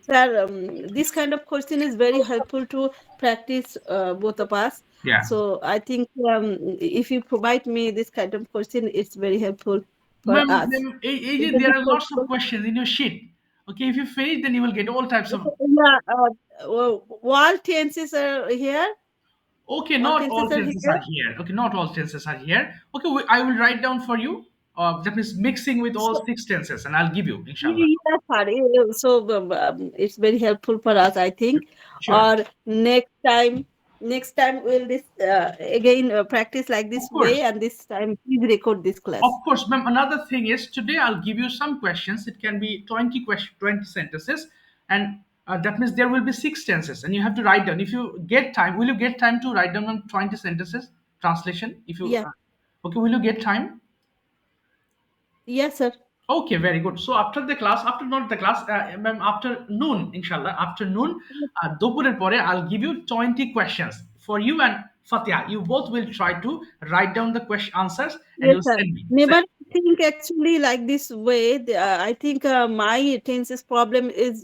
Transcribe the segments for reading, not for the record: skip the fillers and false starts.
Sir, this kind of question is very helpful to practice both of us. Yeah. So I think if you provide me this kind of question, it's very helpful for us. Is There it are lots of possible? questions in your sheet. Okay, if you finish, then you will get all types of. Yeah, all tenses are here. Okay, All not all tenses are tenses here. are here. Okay, not all tenses are here. Okay, I will write down for you. That means mixing with all So, six tenses, and I'll give you, inshallah. yeah, sorry. So it's very helpful for us, I think. Sure. Or next time we'll this again practice like Of this way, course. and this time please record this Of class. course, ma'am. Another thing is today I'll give you some questions. It can be 20 question, 20 sentences, and that means there will be six tenses, and you have to write down. If you get time, will you get time to write down on 20 sentences translation? If you, Yeah. okay, will you get time? Yes, sir. Okay, very good. So after the class, after not the class, ma'am, after noon, inshallah, after noon, দুপুরের পরে, I'll give you 20 questions for you and Fatia. You both will try to write down the question answers and Yes, you'll sir. send me. Never think actually like this way. I think my tenses problem is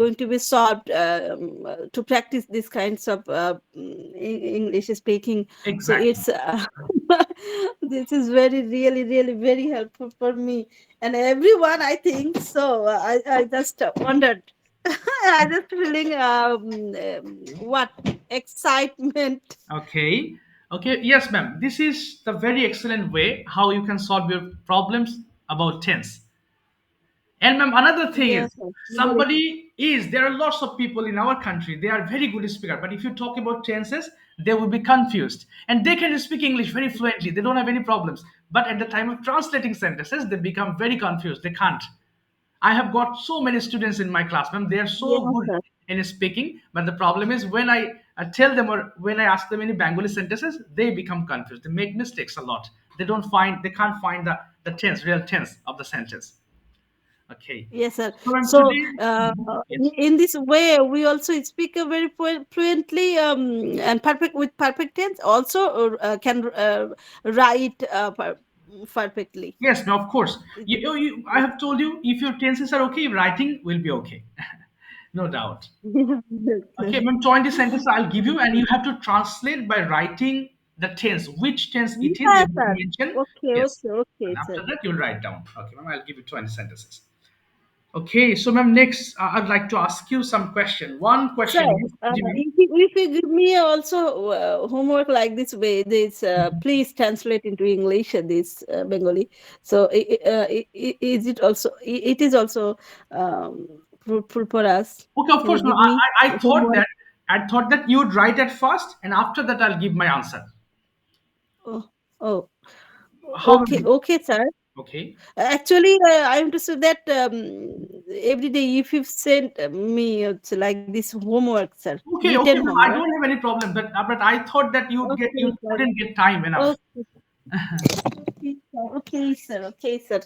going to be solved to practice these kinds of English speaking. So Exactly. it's this is very, really, really very helpful for me and everyone. I think so. I just wondered. I just feeling what excitement. Okay. Okay. Yes, ma'am. This is the very excellent way how you can solve your problems about tense. And ma'am, another thing Yes, is, sir. Very good. there are lots of people in our country, they are very good speaker, but if you talk about tenses, they will be confused. And they can speak English very fluently, they don't have any problems. But at the time of translating sentences, they become very confused. They can't. I have got so many students in my class, ma'am. They are Yes, so good sir. in speaking, but the problem is when I tell them or when I ask them any Bengali sentences, they become confused. They make mistakes a lot. They can't find the tense, real tense of the sentence. Okay. Yes, sir. So ma'am, So, today, yes, in this way, we also speak a very fluently and perfect with perfect tense. Also, can write perfectly. yes, no, of course. Is it- I have told you if your tenses are okay, writing will be okay, no doubt. Yes, Okay, sir. ma'am, 20 sentences I'll give you, and you have to translate by writing the tense, which tense it is. You Yes, have to sir. mention Okay, yes, okay, and okay, after sir. that you'll write down. Okay, ma'am, I'll give you 20 sentences. Okay, so ma'am, next I'd like to ask you some question. One Sir, question is, if you give me also homework like this way, this please translate into English this Bengali. So is it also it is also fruitful for us? okay, of Can you course. No, give me I thought homework? that you'd write it first, and after that I'll give my answer. Oh, oh, How will okay, you? okay, sir. Okay. Actually, I understood that every day if you send me it's like this homework, sir, Okay, written okay, ma'am. I homework. don't have any problem, but I thought that you Okay, sir. wouldn't get time enough. Okay. Okay, sir. Okay, sir.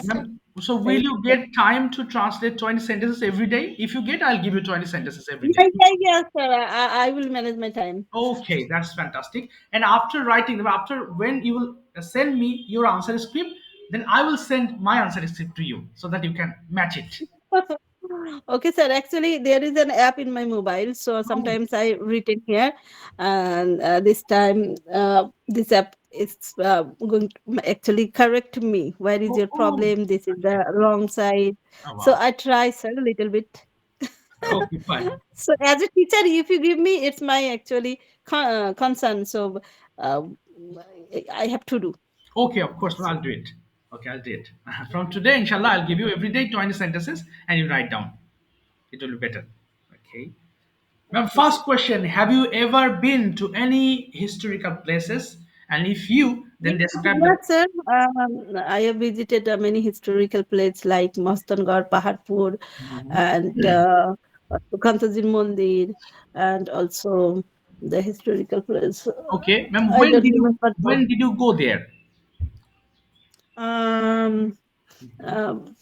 Ma'am, so will Right. you get time to translate 20 sentences every day? If you get, I'll give you 20 sentences every Yeah, day. yeah, yeah, sir. I will manage my time. Okay, that's fantastic. And after writing them, after when you will send me your answer script, then I will send my answer script to you so that you can match it. Okay, sir. Actually, there is an app in my mobile, so Oh, sometimes I written here, and this time this app is going to actually correct me. Where is oh, your oh, problem? This is okay. the wrong side. Oh, So wow. I try, sir, a little bit. Okay, fine. So as a teacher, if you give me, it's my actually concern. So uh, I have to do. Okay, of course, I'll do it. Okay, I'll do it. From today, inshallah, I'll give you every day 20 sentences and you write down. It will be better. Okay. Ma'am, Okay, sir. first question, have you ever been to any historical places? And if you, then Yes, describe the. yes, sir. I have visited many historical places like Mastangarh, Paharpur, and Kantajir Mandir, and also the historical place. Okay, ma'am, I don't remember now. when did you go there? Um, um,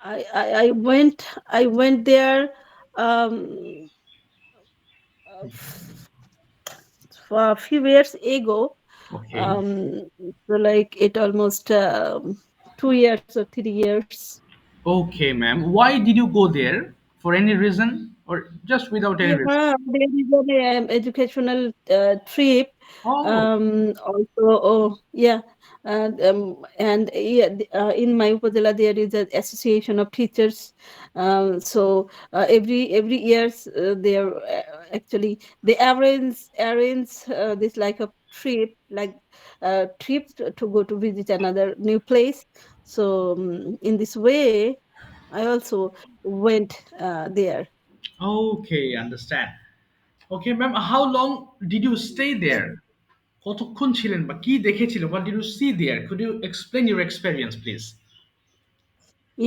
I went there um, for a few years ago. Okay. Um, so like it almost 2 years or 3 years. Okay, ma'am. Why did you go there for any reason or just without any Yeah, reason? there is an educational trip. Oh, Also, oh, yeah, and yeah, in my upazila there is an association of teachers. Every years they are actually they arrange this like a trip, like trip to go to visit another new place. So in this way, I also went there. okay, understand. Okay, ma'am, how long did you stay there? কতক্ষণ ছিলেন বা কি দেখেছিলেন? What did you see there? Could you explain your experience, please?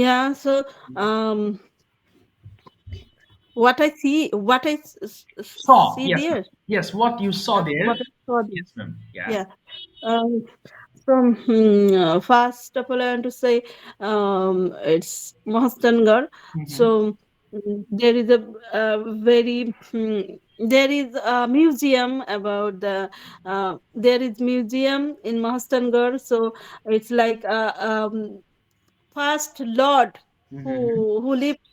Yeah, so what I Saw, see yes, ma'am. there, Yes, what you saw there. what I saw there. Yes, ma'am. Yeah. Yeah. Um, first of all, I want to say it's Mahastangar. Mm-hmm. So there is a very there is a museum about there is museum in Mahastangar. So it's like a first lord Mm-hmm. who lived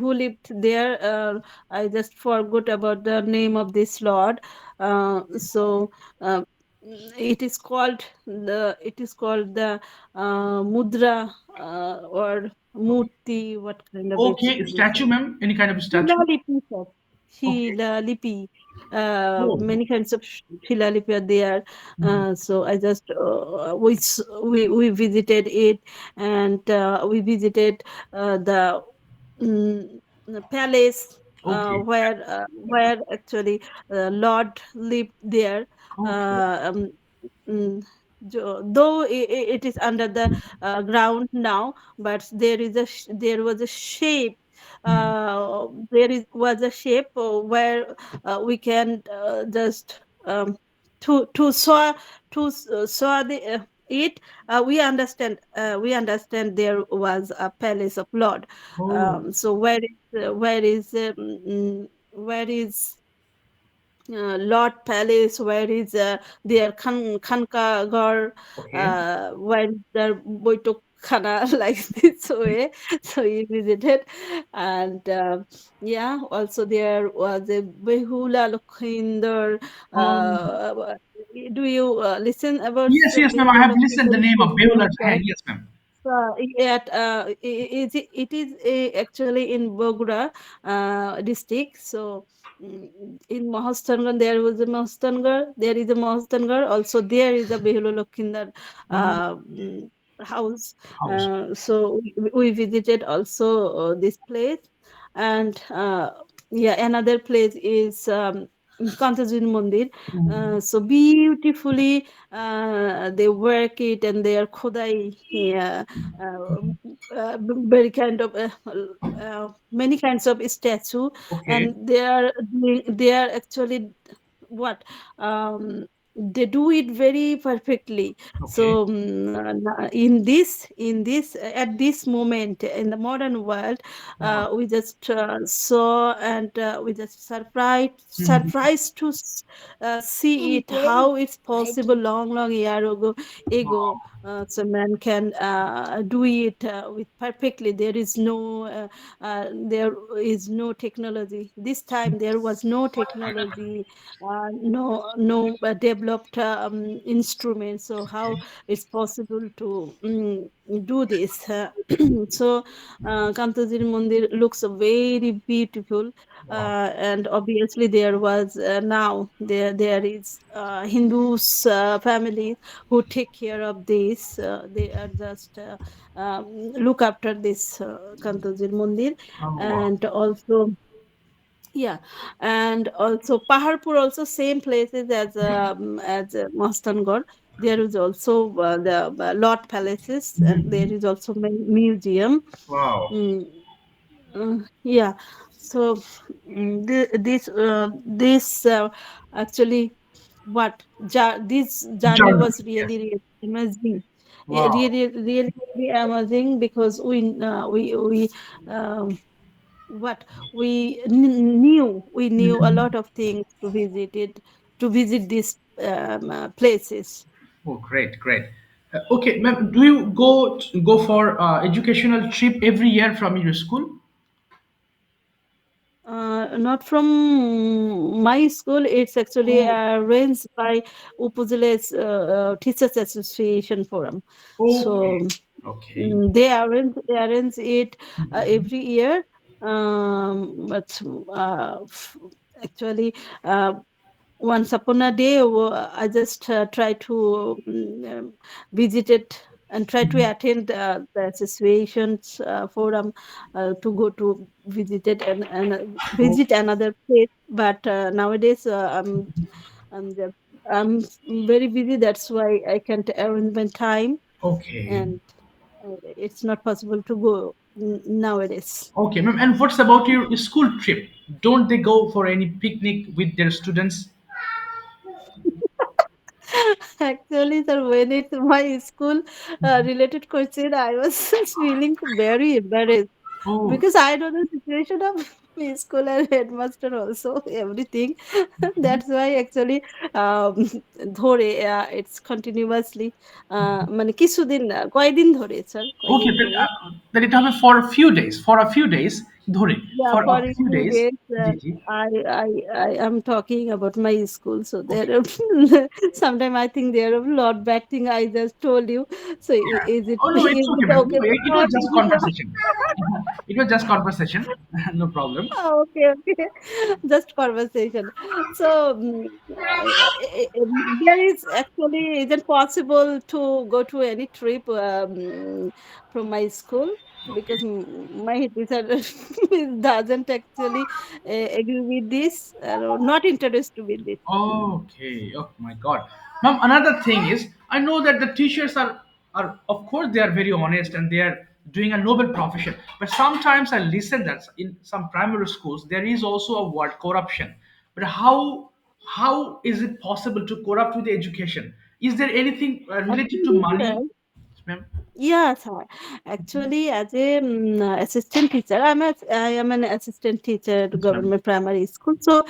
who lived there. I just forgot about the name of this lord. So it is called the mudra or murti. What kind of it Okay, is? statue, ma'am. Any kind of statue? Shilalipi, sir. Okay. Shilalipi. Oh. Many kinds of Shilalipi are there. Mhm. So I just we visited it, and we visited the palace Okay. where actually Lord lived there. Okay. Uh, um, mm, though it is under the ground now, but there was a shape. Mhm. Was a shape where we can just to saw saw the it we understand there was a palace of Lord. Oh. So where is Lord Palace, where is their Khankagar, Okay. where is their Boitok Khana, like this way. So he visited, and yeah, also there was a Behula Lokhinder. Oh. Do you listen about Yes, yes, ma'am. I Behula have listened the Lokhinder name of Behulat story? Hand. Yes, ma'am. It is actually in Bogura district. So in Mahastangar there was a Mahastangar. There is a Mahastangar. Also there is a Behulu Lokhinder Oh, house. house. So we visited also this place, and yeah, another place is. Kantajin Mandir, Mhm. so beautifully they work it, and they are khodai, yeah, very kind of many kinds of statue, Okay. and they are actually what they do it very perfectly. Okay. So in this at this moment in the modern world, Wow. we just saw, and we just Mhm. surprised to see it how it's possible long year ago. Wow. So man can do it with perfectly. There is no technology. This time there was no technology, no developed instruments. So how it's possible to do this? So Kantajiri Mandir looks very beautiful, Wow. and obviously there was now there is Hindus families who take care of this. They are just look after this Kantajiri Mandir, Oh, wow. and also yeah, and also Paharpur, also same places as Mastangarh. There is also the Lord Palaces, and there Mhm. is also museum. Wow. Mm, yeah, so this actually what this journey Journey. was Yes. really amazing. Wow. Really amazing, because we um, what we knew a lot Mhm. of things to visit these places. Oh, great, great. Okay, ma'am, do you go for educational trip every year from your school? Not from my school. It's actually Oh, arranged by Upuzile's Teachers Association Forum. okay, So okay. they arrange it Mhm. every year. But actually, uh, once upon a day, I just try to visit it and try to attend the associations forum to go to visit it and Oh, visit another place. But nowadays, I'm just, I'm very busy. That's why I can't arrange my time, okay. and it's not possible to go nowadays. Okay, ma'am. And what's about your school trip? Don't they go for any picnic with their students? Actually, sir, when it's my school related question, I was feeling very embarrassed Oh, because I know the situation of my school and headmaster also everything. That's why actually um, ধরে it's continuously মানে কিছুদিন কয়দিন ধরে sir okay. কয়দিন ধরে Then it have for a few days. For a few days, dhore. yeah, For for a a few few days. days, Ji, ji. I am talking about my school. So Okay. there are sometimes I think there are a lot bad thing I just told you. So is it Oh no, it's is okay, it ma'am. okay No, to it was talk? just conversation. It was just conversation. No problem. Okay, okay. Just conversation. So there is actually isn't possible to go to any trip from my school because Okay. my teacher doesn't actually agree with this, not interested with this. Okay. Oh my God, ma'am. Another thing is, I know that the teachers are of course they are very honest and they are doing a noble profession. But sometimes I listen that in some primary schools there is also a word corruption. But how is it possible to corrupt with the education? Is there anything related to Actually, sir, money, ma'am? yeah, sir. Actually, as a assistant teacher, I am an assistant teacher at Yes, ma'am. government primary school. So,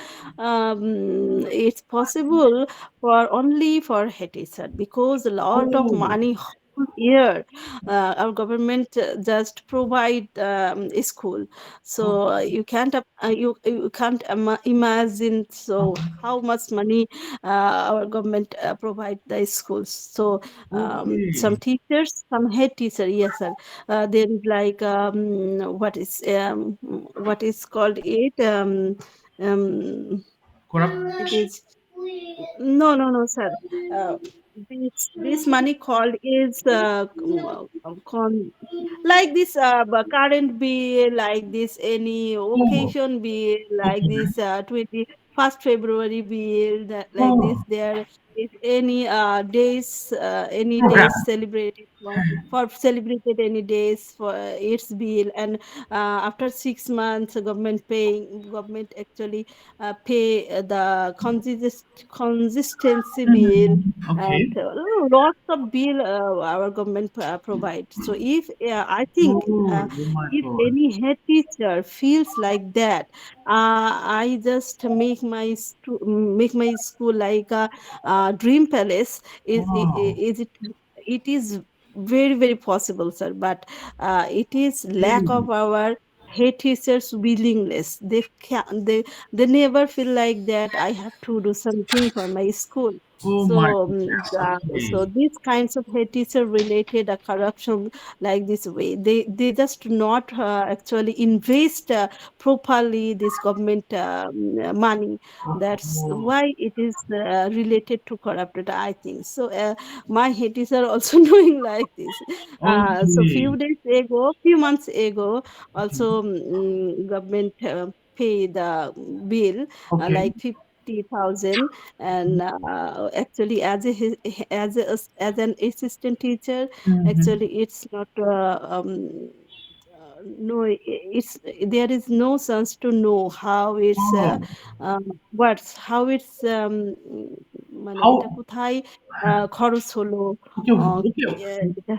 it's possible for only for head teacher because a lot of Oh, money whole year our government just provide a school. So you can't imagine so how much money our government provide the schools. So some okay. teachers, some head teacher, yes, sir. There is like what is called it. Um, it Corrupt. is no, no, no, sir. Uh, this money called is like this current bill, like this any Oh, occasion bill, like okay, this ma'am. 21st February bill, that, like this Oh, there is any days, any program. days celebrated for celebrated any days for its bill, and after 6 months government actually pay the consistency bill, and Okay. lots of bill our government provide. So if I think Oh my if God. any head teacher feels like that, I just make my school like a, dream palace. Wow. Is it? It is very very possible, sir. But it is lack Okay. of our head teachers' willingness. They never feel like that. I have to do something for my school. Oh my So, goodness. so Okay. these kinds of head teacher related corruption like this way, they just not actually invest properly this government money. That's Oh, why it is related to corrupted, I think. So, my head teacher also doing like this. So okay. few months ago, also government pay the bill Okay. like 50,000, and actually as an assistant teacher, Mm-hmm. actually it's not no it's there is no sense to know how it's Oh, what's how it's মানে এটা how? কোথায় খরচ হলো Okay. Okay. এটা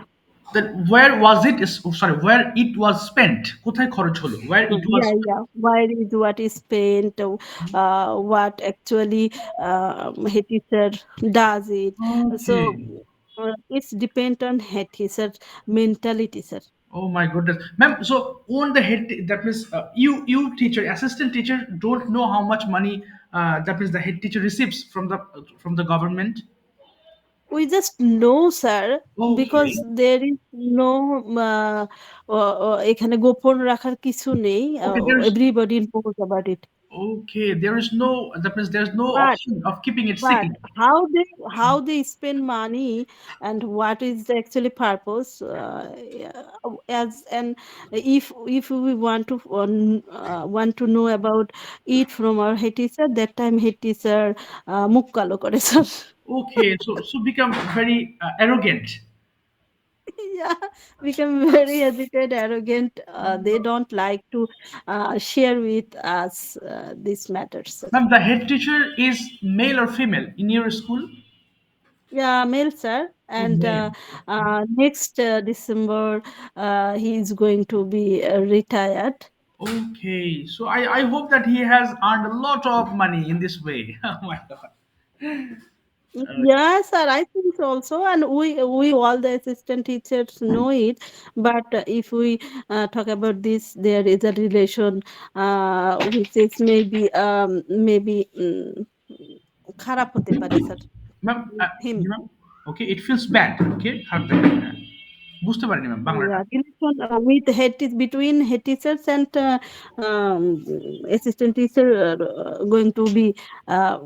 That where was it? Is oh, sorry. Where it was spent? কোথায় খরচ হলো? Where it was Yeah, spent? yeah. Where is what is spent, what actually head teacher does it. So Okay. it's depend on head teacher mentality, sir. Oh my goodness, ma'am. So on the head, that means you teacher, assistant teacher don't know how much money that means the head teacher receives from the government. We just know, sir, because Okay. there is no এখানে গোপন রাখার কিছু নেই। Okay, there's Everybody knows about it. okay. There is no that means there's no But option of keeping it but secret. how they spend money and what is the actually purpose, yeah, as and if we want to know about it from our head teacher, that time head teacher মুখ কালো করে sir. Okay, so become very arrogant. Yeah, become very hesitant, arrogant. They don't like to share with us these matters, sir. Ma'am, the head teacher is male or female in your school? Yeah, male, sir. Oh, And male. next December, he is going to be retired. Okay, so I hope that he has earned a lot of money in this way. Oh my God. Yeah, sir, I think so also, and we all the assistant teachers know it. But if we talk about this, there is a relation which is maybe খারাপ হতে পারে, sir, ma'am with him. Okay it feels bad ওকে খারাপ লাগে হ্যাঁ বুঝতে পারিনি ma'am বাংলাটা Yeah, relation with between head teachers and assistant teacher going to be uh,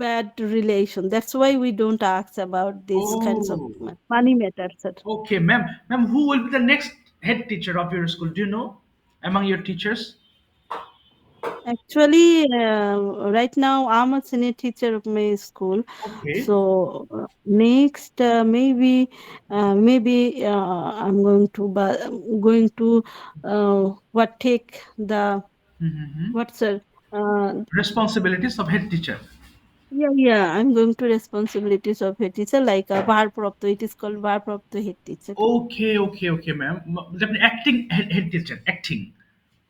bad relation. That's why we don't ask about these kinds of Oh, money matters, sir. okay, ma'am, who will be the next head teacher of your school? Do you know among your teachers? Actually, right now I'm a senior teacher of my school. Okay. So next, maybe I'm going to what take the Mm-hmm. what, sir? Responsibilities of head teacher. Yeah. I'm going to responsibilities of head teacher like a bharprapto. It is called bharprapto head teacher. Okay, ma'am. Definitely acting head teacher, acting.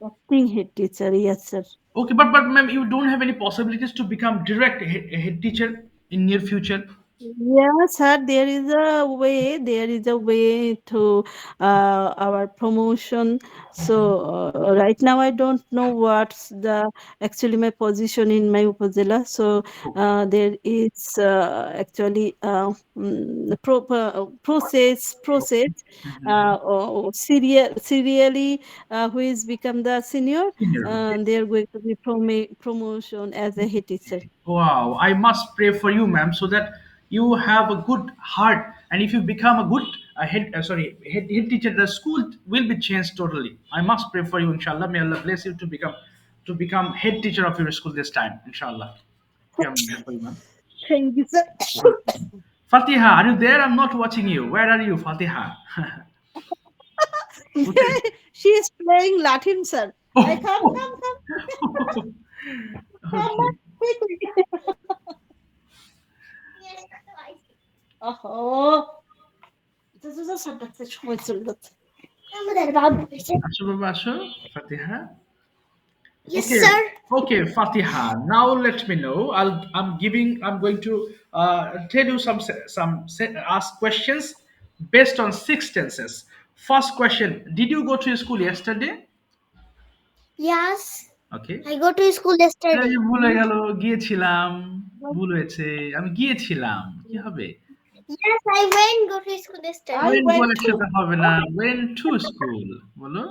Acting head teacher, yes, sir. Okay, but ma'am, you don't have any possibilities to become direct head teacher in near future. Yeah, sir, there is a way to our promotion. So right now I don't know what's the actually my position in my upazila. So there is actually proper process serially who is become the senior. Senior. Okay. They are going to be promotion as a head teacher. Wow, I must pray for you, ma'am, so that you have a good heart, and if you become a good head teacher, the school will be changed totally. I must pray for you, inshallah. May Allah bless you to become head teacher of your school this time, inshallah. Yeah, I'm there for you, ma'am. Thank you, sir. Fatiha, are you there? I'm not watching you. Where are you, Fatiha? Okay. She is playing Latin, sir. I Oh, come, oh. come, come, come Okay. on, quickly. Oh, this is a subject সময় চলে যাচ্ছে। আমাদের বাবু এসে Asho, Baba, Asho, Fatiha. Yes, Okay, sir. okay, Fatiha. Now let me know. I'm going to tell you ask questions based on six tenses. First question: Did you go to school yesterday? Yes, Okay. I go to school এই yesterday. ভুলে গেল গিয়েছিলাম ভুল হয়েছে আমি গিয়েছিলাম কি হবে Yes, I went go to school I yesterday. went to went to একসাথে হবে না went to school বলো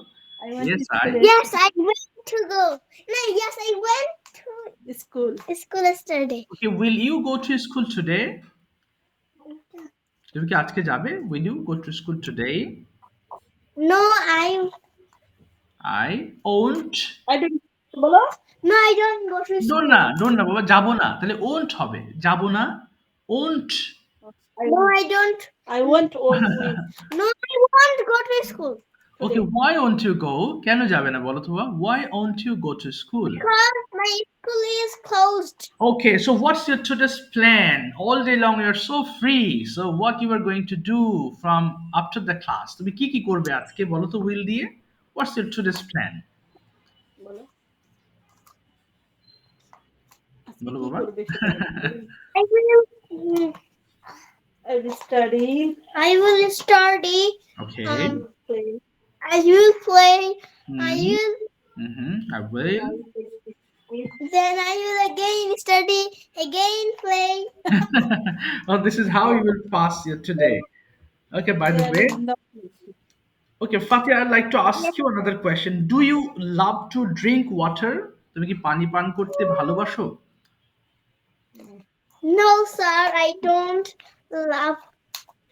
I went yes to I school Yes, I went to go. No, yes, I went school. to school yesterday. okay will you go to school today তুমি কি আজকে যাবে will you go to school today No, I I won't I didn't বলো no, I don't go to don't school. না don't না বাবা যাবো না তাহলে won't হবে যাবো না won't I No, I don't. I won't with No, I won't go to school okay today why won't you go কেন যাবে না বলো তো বাবা why won't you go to school because my school is closed. okay, so what's your today's plan? All day long you're so free. So what you are going to do from after the class? তুমি কি কি করবে আজকে বলো তো will দিয়ে? What's your today's plan? বলো আজকে বলো কি বাবা। করবে সেটা বলো। I will. I will study I will study. Okay. Um, play. I will play. I Hmm. will. I will. Then I will again study. Again play. Oh, this is how you will pass your today. Okay, by the There way. is no. Okay, Fatih, I'd like to ask you another question. Do you love to drink water? তুমি কি পানি পান করতে ভালোবাসো? No, sir. I don't love.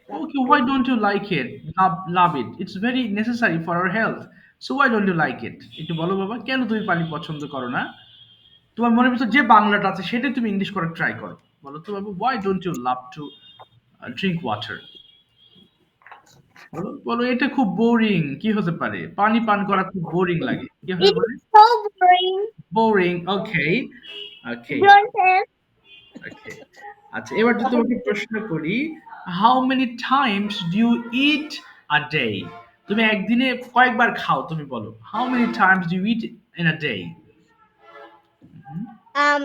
Okay, why don't you like it? Love it. It's very necessary for our health. So why don't you like it? একটু বলো বাবা, কেন তুমি পানি পছন্দ করো না? তোমার মনের ভিতর যে বাংলাটা আছে সেটাই তুমি ইংলিশ করার ট্রাই করো। বলো তো বাবা, why don't you love to drink water? বলো বলো এটা খুব বোরিং। কি হতে পারে? পানি পান করা খুব বোরিং লাগে। কি হতে It পারে? is so boring. Boring. Okay. Okay. Don't tell. Okay. আচ্ছা এবার যদি তোমাকে প্রশ্ন করি, how many times do you eat a day? তুমি একদিনে কয়েকবার খাও তুমি বলো। How many times do you eat in a day? Um,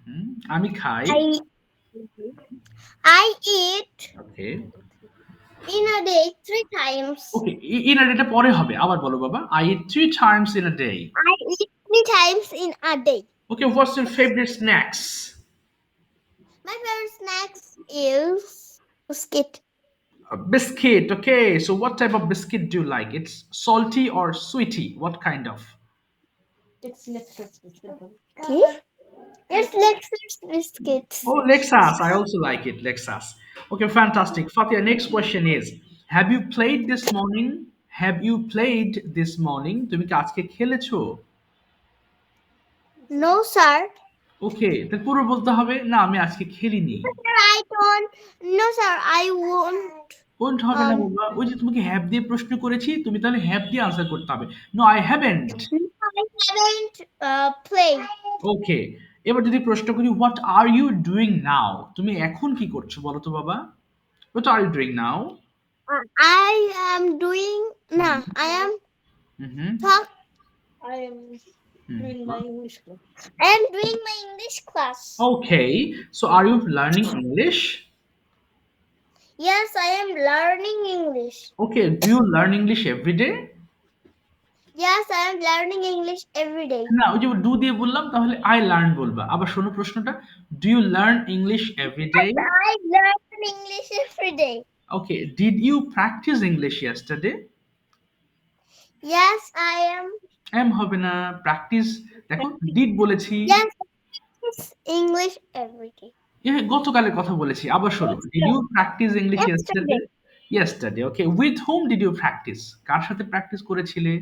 হুম, আমি খাই। I I eat okay. in a day 3 times. Okay, in a day টা পরে হবে। আবার বলো বাবা। I eat 3 times in a day. I eat 3 times in a day. Okay, what's your favorite snacks? My favorite snacks is biscuit. A biscuit. Okay, so what type of biscuit do you like? It's salty or sweety? What kind of? It's Lexus. Okay. It's Lexus biscuits. Oh, Lexus. I also like it. Lexus. Okay, fantastic. Fatia, next question is, have you played this morning? Have you played this morning? তুমি কি আজকে খেলেছো? No, sir. ওকে, তাহলে পুরো বলতে হবে না আমি আজকে খেলিনি। No, sir, I don't. No, sir, I won't. কোনটা হবে না Um, বাবা? ওই যে তোমাকে হ্যাভ দিয়ে প্রশ্ন করেছি, তুমি তাহলে হ্যাভ দিয়ে আনসার করতে হবে। No, I haven't. I haven't played. Okay, এবার যদি প্রশ্ন করি what are you doing now? তুমি এখন কি করছো বলো তো বাবা? What are you doing now? I am doing. Nah, I am hmm talk. I am doing my English class. I am doing my English class. Okay, so are you learning English? Yes, I am learning English. Okay, do you learn English every day? Yes, I am learning English every day. না, ওই যে do দিয়ে বললাম তাহলে I learn বলবা। আবার শোনো প্রশ্নটা, do you learn English every day? Yes, I learn English every day. Okay, did you practice English yesterday? Yes, I am. Am হবে না, প্র্যাকটিস। দেখো ডিড বলেছি, Yes, I practice English every day. গতকালের কথা বলেছি। আবার শোনো, did you practise English yesterday? Yesterday. Yesterday. Okay, with home did you practise? কার সাথে প্র্যাকটিস করেছিলে?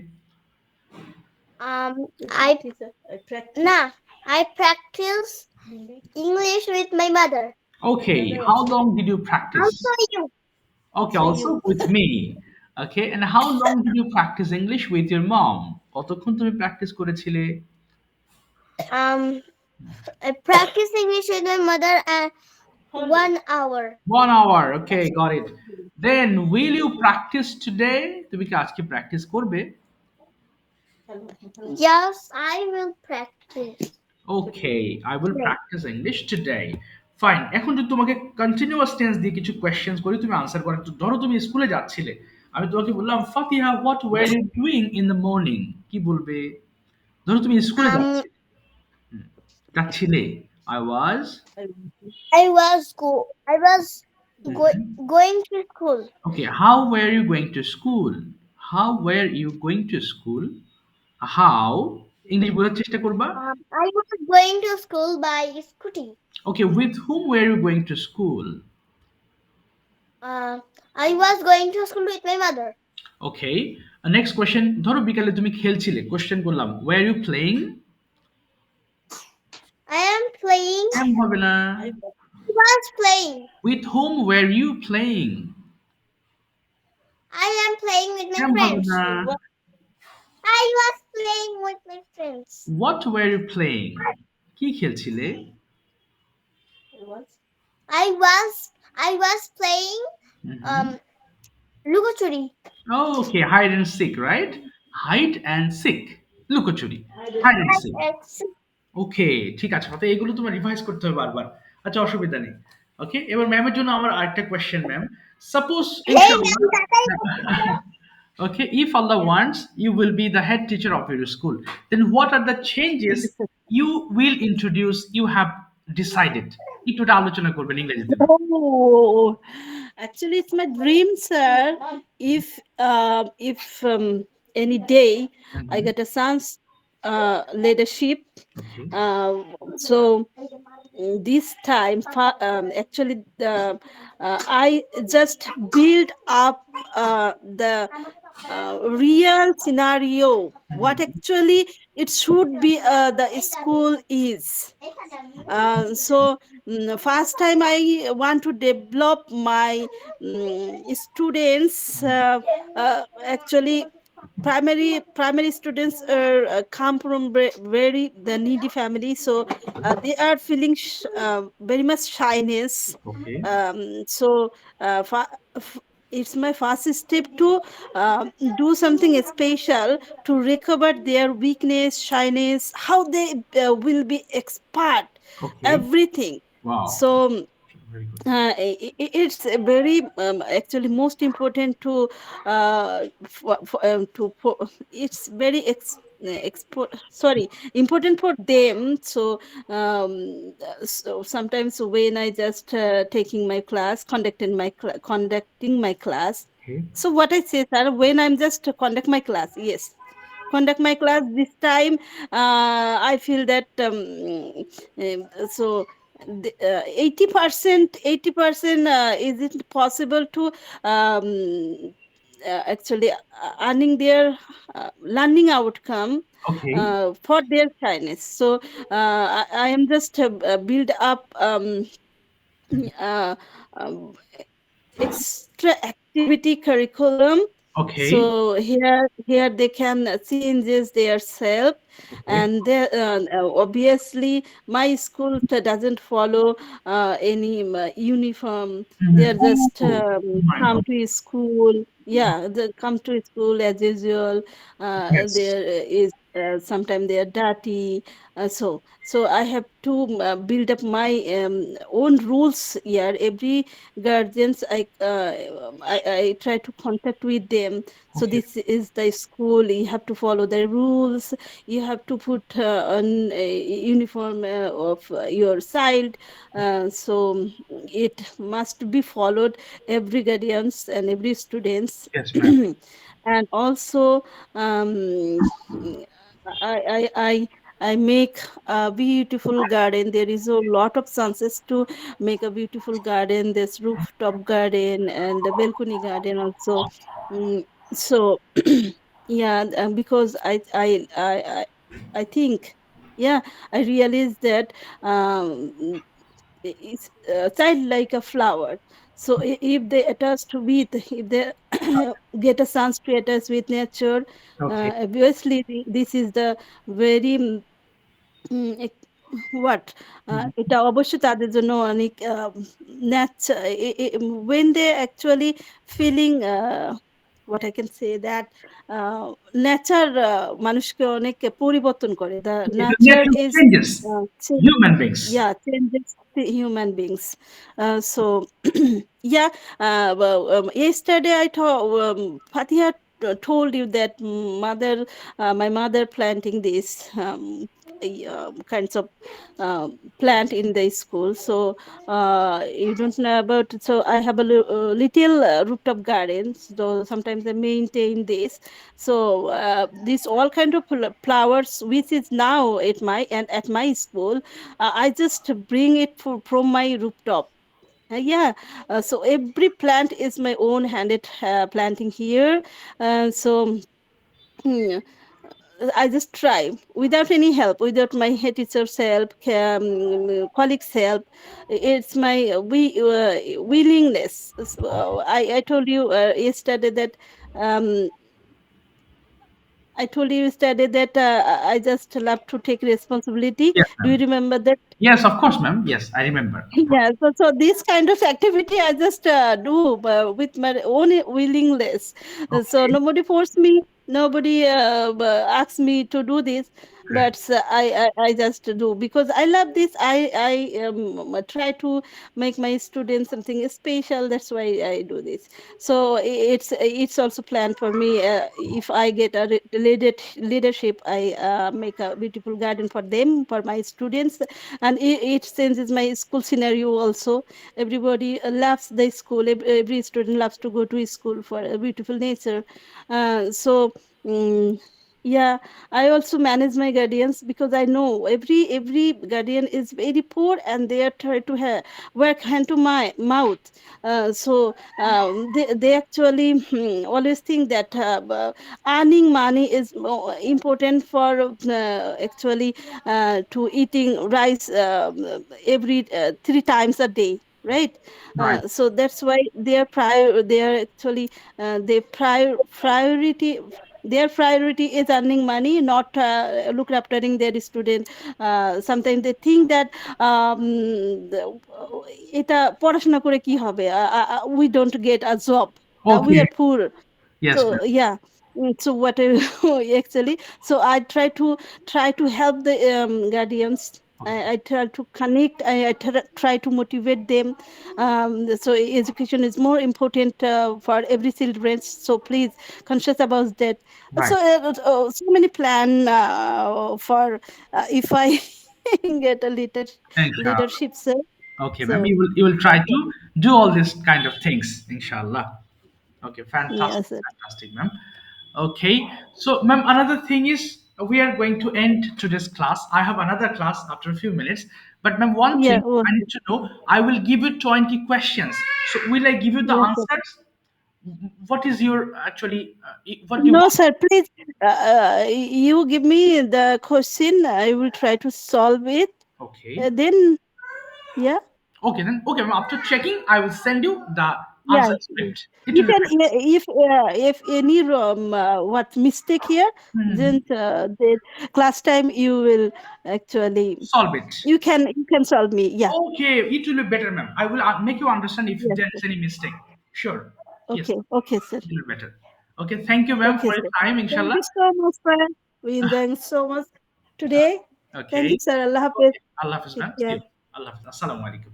I Teacher, I practice. nah. I practice English with my mother. Okay, how long did you practice? Also you. Okay, also with me. Okay, and how long did you practice English with your mom? কতক্ষণ তুমি practice করেছিলে? I practice English with my mother and 1 hour. 1 hour. Okay, got it. Then will you practice today? তুমি কি আজকে practice করবে? Yes, I will practice. Okay, I will practice English today. Fine. এখন যদি তোমাকে কন্টিনিউয়াস টেন্স দিয়ে কিছু questions করি তুমি আনসার করো। একটু ধরো তুমি স্কুলে যাচ্ছিলে, আমি তোমাকে বললাম Fatiha what were you doing in the morning? কি বলবে? ধরো তুমি স্কুলে Um, যাচ্ছিলে। I was I was going to school. okay. How were you going to school? How were you going to school? How English বোঝার চেষ্টা করবা। I was going to school by scooty. Okay, with whom were you going to school? I was going to school with my mother. Okay, next question. ধরো বিকালে তুমি খেলছিলে, question করলাম were you playing? I am playing. Am হবে না। I was playing. With whom were you playing? I am playing with my am হবে friends. না। I was playing with my friends. What were you playing? কি খেলছিলে? I was playing Lugochuri. Oh, okay, hide and seek, right? Hide and seek, লুকোচুরি, hide and seek. ওকে, ঠিক আছে। অর্থাৎ এগুলো তোমার revise করতে হবে বারবার। আচ্ছা, অসুবিধা নেই। ওকে, এবার ম্যামের জন্য আমার আরেকটা question ma'am. Suppose Hey, ma'am, Okay, if Allah wants, you will be the head teacher of your school. Then what are the changes you will introduce? You have decided. একটু এটা আলোচনা করবেন ইংরেজিতে ma'am. Oh, actually, it's my dream, sir. If any day I get a chance, leadership. Okay. So this time, actually, I just build up the real scenario. What actually it should be the school is. So first time I want to develop my students. Actually, primary students are come from very the needy family, so they are feeling very much shyness. Okay. So it's my first step to do something special to recover their weakness, shyness, how they will be expert Okay. everything. Wow. So Very good. it's a very actually most important to it's very sorry, important for them. So so sometimes when I just taking my class, conducting my class. Okay. So what I say, sir, when I'm just conduct my class, yes, conduct my class this time, I feel that so 80% is it possible to actually earning their learning outcome Okay. for their shyness. So I am just build up uh, um, extra activity curriculum. Okay. So here they can changes their self. Okay. And they, obviously my school doesn't follow any uniform. They Mhm. are just Oh my come God. to school, yeah, they come to school as usual. Yes. There is sometimes they are dirty. So I have to build up my own rules here. Every guardians, I try to contact with them. So Okay. this is the school, you have to follow the rules, you have to put on a uniform of your child. So it must be followed, every guardians and every students. Yes, ma'am. And also I, I I I make a beautiful garden. There is a lot of chances to make a beautiful garden. There's rooftop garden and a balcony garden also. So yeah, because I think, yeah, I realize that it's a child like a flower. So if they attach to with, if they get a chance to attach with nature, Okay. obviously this is the very what এটা অবশ্যই তাদের জন্য অনেক when they actually feeling what I can say that nature মানুষকে অনেক পরিবর্তন করে. The Okay. The nature nature is changes change, human beings. yeah, changes the human beings. So yeah, well, yesterday I thought Fatiha told you that my mother planting this kinds of plant in the school. So you don't know about. So I have a little rooftop garden. So sometimes I maintain this. So this all kind of flowers, which is now at my school, I just bring it from my rooftop. Yeah, so every plant is my own handed planting here. So hmm, I just try without any help, without my head teacher's help, colleagues' help. It's my willingness. So, I told you yesterday that um, I told you yesterday that I just love to take responsibility. Yes, Do you ma'am. remember that? Yes, of course, ma'am. Yes, I remember. Of course. Yeah, so this kind of activity I just do with my own willingness. So Okay. nobody forced me, nobody asked me to do this. Right. That's I just do because I love this. I try to make my students something special. That's why I do this. So it's also planned for me. If I get a leadership, I make a beautiful garden for them, for my students, and it changes my school scenario also. Everybody loves the school. Every student loves to go to school for a beautiful nature. So. mm yeah, I also manage my guardians because I know every guardian is very poor and they are trying to work hand to my mouth. They actually always think that earning money is more important for actually to eating rice every 3 times a day. Right, Right. so that's why they are actually their priority is earning money, not look aftering their student. Sometimes they think that the- এটা পড়াশোনা করে কি হবে, we don't get a job, we Okay. are poor. So Yes, ma'am. yeah. So what I actually, so I try to help the guardians. Okay. I try to connect. I try to motivate them. So education is more important for every children. So please conscious about that. Right. So many plan for if I get a Inshallah. leadership, sir. Okay, ma'am. So You will try to do all these kind of things, inshallah. Okay, fantastic, yes, sir. fantastic, ma'am. Okay, so ma'am, another thing is we are going to end today's class. I have another class after a few minutes, but ma'am, one Yeah. thing I need to know. I will give you 20 questions. So will I give you the Yes, sir. answers? What is your actually? What do you No, want? sir, please, you give me the question. I will try to solve it. Okay. Then, yeah, Okay, then. Okay, ma'am. After checking, I will send you the yeah. answer script. It You will be can, better. if any what mistake here, then the class time you will actually Solve it. you can solve me. Yeah. Okay, it will be better, ma'am. I will make you understand if Yes, there sir. is any mistake. Sure. Yes, Okay. Okay, sir. it will be better. Okay, thank you, ma'am, Okay, for your sir. time, Thank inshallah. you so much, sir. We enjoying so much today. Thank you, Okay. sir. Allah Hafiz. Okay. Allah Hafiz, Take ma'am. See care. you. Allah Hafiz. Assalamu alaikum.